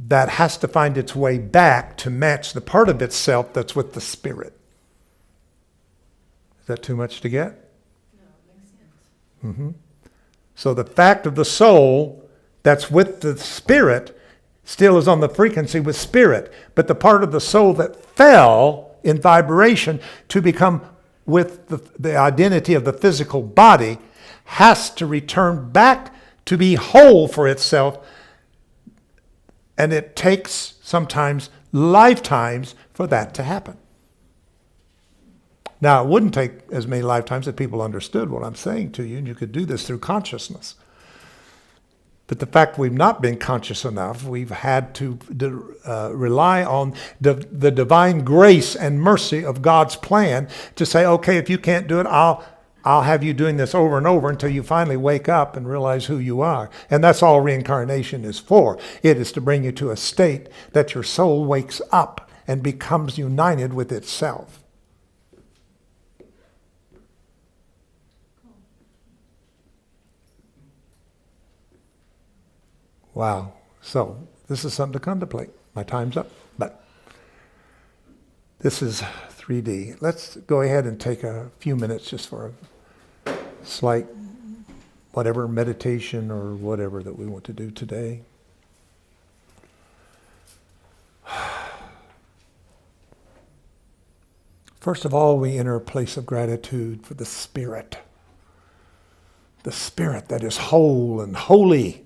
that has to find its way back to match the part of itself that's with the spirit. Is that too much to get? No, it makes sense. Mm-hmm. So the fact of the soul that's with the spirit still is on the frequency with spirit. But the part of the soul that fell in vibration to become with the identity of the physical body has to return back to be whole for itself. And it takes sometimes lifetimes for that to happen. Now, it wouldn't take as many lifetimes if people understood what I'm saying to you, and you could do this through consciousness. But the fact we've not been conscious enough, we've had to rely on the divine grace and mercy of God's plan to say, okay, if you can't do it, I'll have you doing this over and over until you finally wake up and realize who you are. And that's all reincarnation is for. It is to bring you to a state that your soul wakes up and becomes united with itself. Wow. So this is something to contemplate. My time's up, but this is 3D. Let's go ahead and take a few minutes just for a slight whatever meditation or whatever that we want to do today. First of all, we enter a place of gratitude for the Spirit that is whole and holy,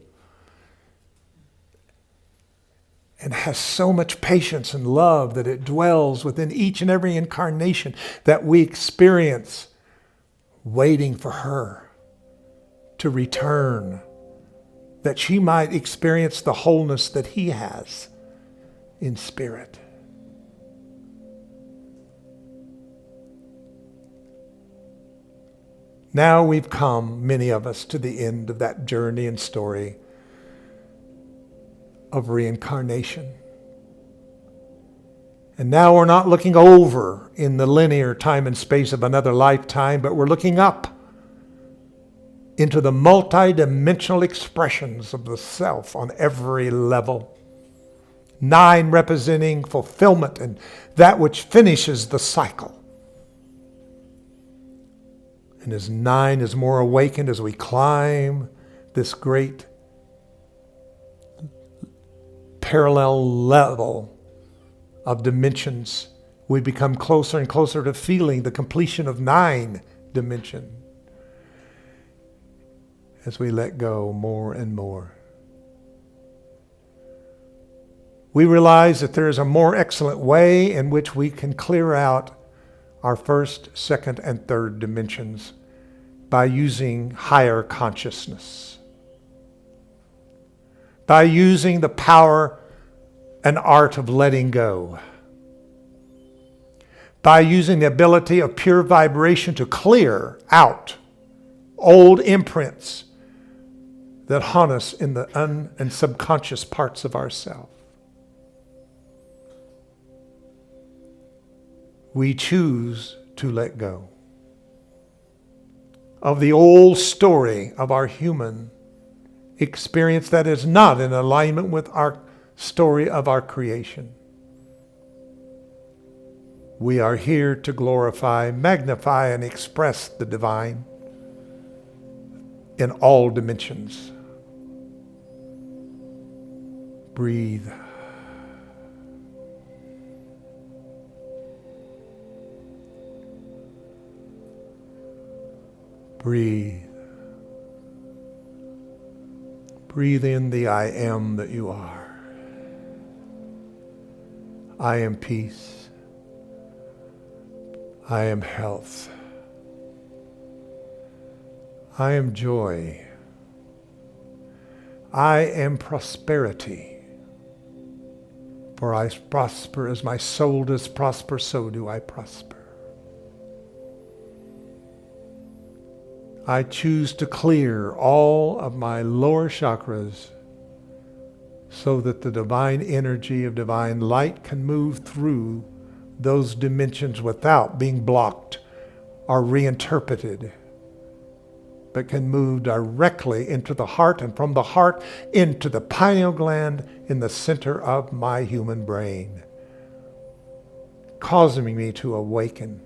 and has so much patience and love that it dwells within each and every incarnation that we experience, waiting for her to return, that she might experience the wholeness that he has in spirit. Now we've come, many of us, to the end of that journey and story of reincarnation. And now we're not looking over in the linear time and space of another lifetime, but we're looking up into the multi-dimensional expressions of the self on every level. 9 representing fulfillment and that which finishes the cycle. And as 9 is more awakened as we climb this great parallel level of dimensions, we become closer and closer to feeling the completion of 9 dimension as we let go more and more. We realize that there is a more excellent way in which we can clear out our first, second, and third dimensions by using higher consciousness, by using the power and art of letting go, by using the ability of pure vibration to clear out old imprints that haunt us in the and subconscious parts of ourself. We choose to let go of the old story of our human experience that is not in alignment with our story of our creation. We are here to glorify, magnify, and express the divine in all dimensions. Breathe. Breathe. Breathe in the I am that you are. I am peace. I am health. I am joy. I am prosperity. For I prosper as my soul does prosper, so do I prosper. I choose to clear all of my lower chakras so that the divine energy of divine light can move through those dimensions without being blocked or reinterpreted, but can move directly into the heart, and from the heart into the pineal gland in the center of my human brain, causing me to awaken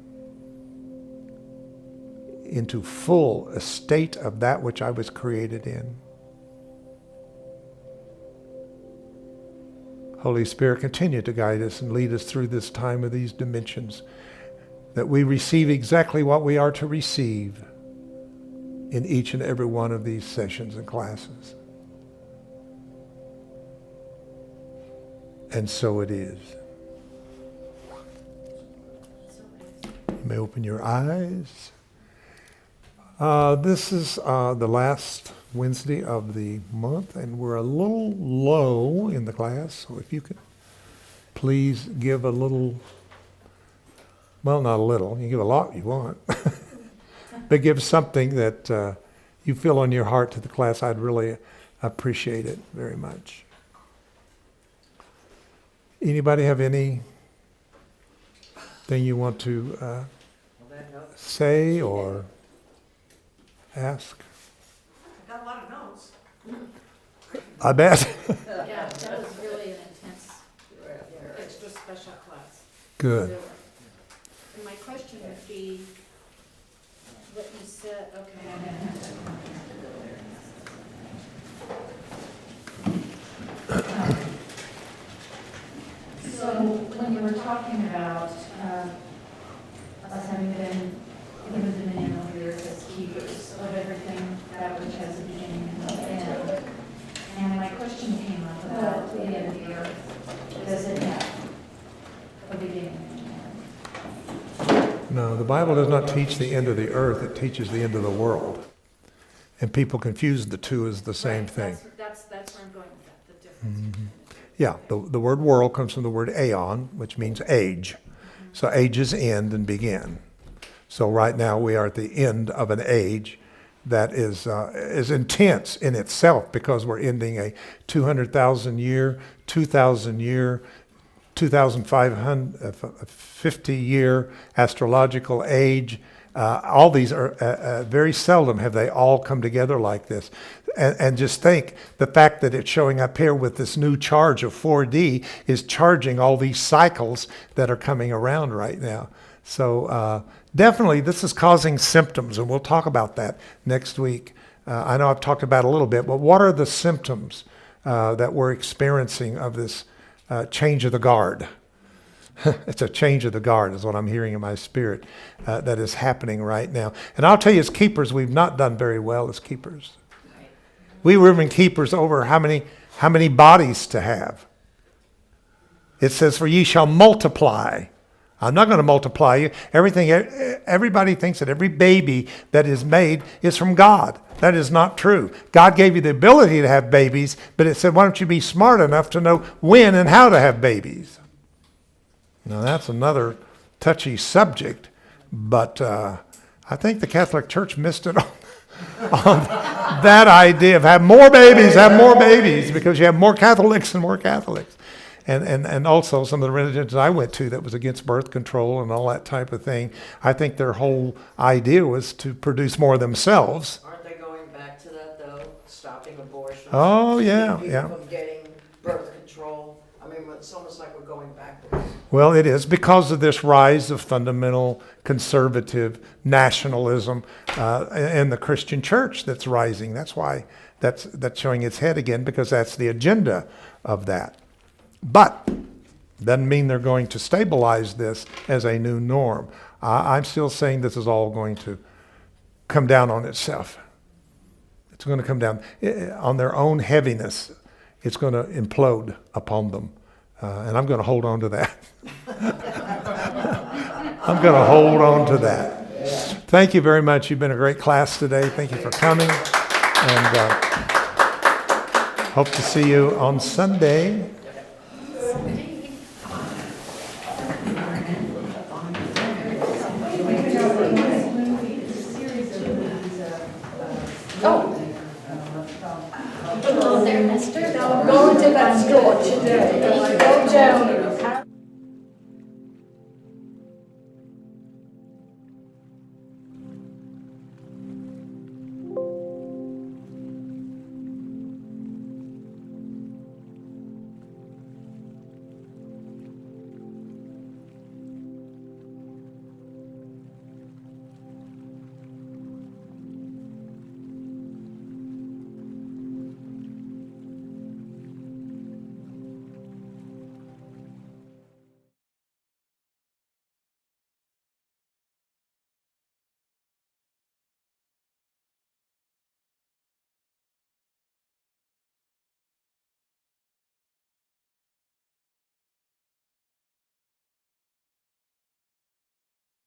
into full estate of that which I was created in. Holy Spirit, continue to guide us and lead us through this time of these dimensions, that we receive exactly what we are to receive in each and every one of these sessions and classes. And so it is. You may open your eyes. This is the last Wednesday of the month, and we're a little low in the class, so if you could please give a little, well, not a little, you can give a lot if you want, but give something that you feel on your heart to the class. I'd really appreciate it very much. Anybody have anything you want to say or ask? I got a lot of notes. I bet. Yeah, that was really an intense, extra special class. Good. Really. And my question would be, what you said, So when you were talking about us having been given dominion over the earth as keepers of everything, that which has a beginning and an end, and my question came up about the end of the earth. Does it have a beginning and an end? No, the Bible does not teach the end of the earth. It teaches the end of the world. And people confuse the two as the same thing. That's where I'm going with that, the difference. Yeah, the word world comes from the word aeon, which means age. So ages end and begin. So right now we are at the end of an age that is intense in itself, because we're ending a 200,000 year, 2,000 year, 2,550 year astrological age. All these are very seldom have they all come together like this. And just think, the fact that it's showing up here with this new charge of 4D is charging all these cycles that are coming around right now. So definitely this is causing symptoms, and we'll talk about that next week. I know I've talked about it a little bit, but what are the symptoms that we're experiencing of this change of the guard? It's a change of the guard is what I'm hearing in my spirit that is happening right now. And I'll tell you, as keepers, we've not done very well as keepers. We were even keepers over how many bodies to have. It says, "For ye shall multiply." I'm not going to multiply you. Everybody thinks that every baby that is made is from God. That is not true. God gave you the ability to have babies, but it said, why don't you be smart enough to know when and how to have babies? Now, that's another touchy subject, but I think the Catholic Church missed it on that idea of have more babies, because you have more Catholics and more Catholics. And also some of the religions I went to that was against birth control and all that type of thing, I think their whole idea was to produce more themselves. Aren't they going back to that, though? Stopping abortion? Oh, yeah, Keeping yeah. people from getting birth control? I mean, it's almost like we're going backwards. Well, it is because of this rise of fundamental conservative nationalism in the Christian church that's rising. That's why that's showing its head again, because that's the agenda of that. But doesn't mean they're going to stabilize this as a new norm. I'm still saying this is all going to come down on itself. It's going to come down on their own heaviness. It's going to implode upon them. And I'm going to hold on to that. I'm going to hold on to that. Thank you very much. You've been a great class today. Thank you for coming. And hope to see you on Sunday. Hello there, mister. I'm going to that store today. Go down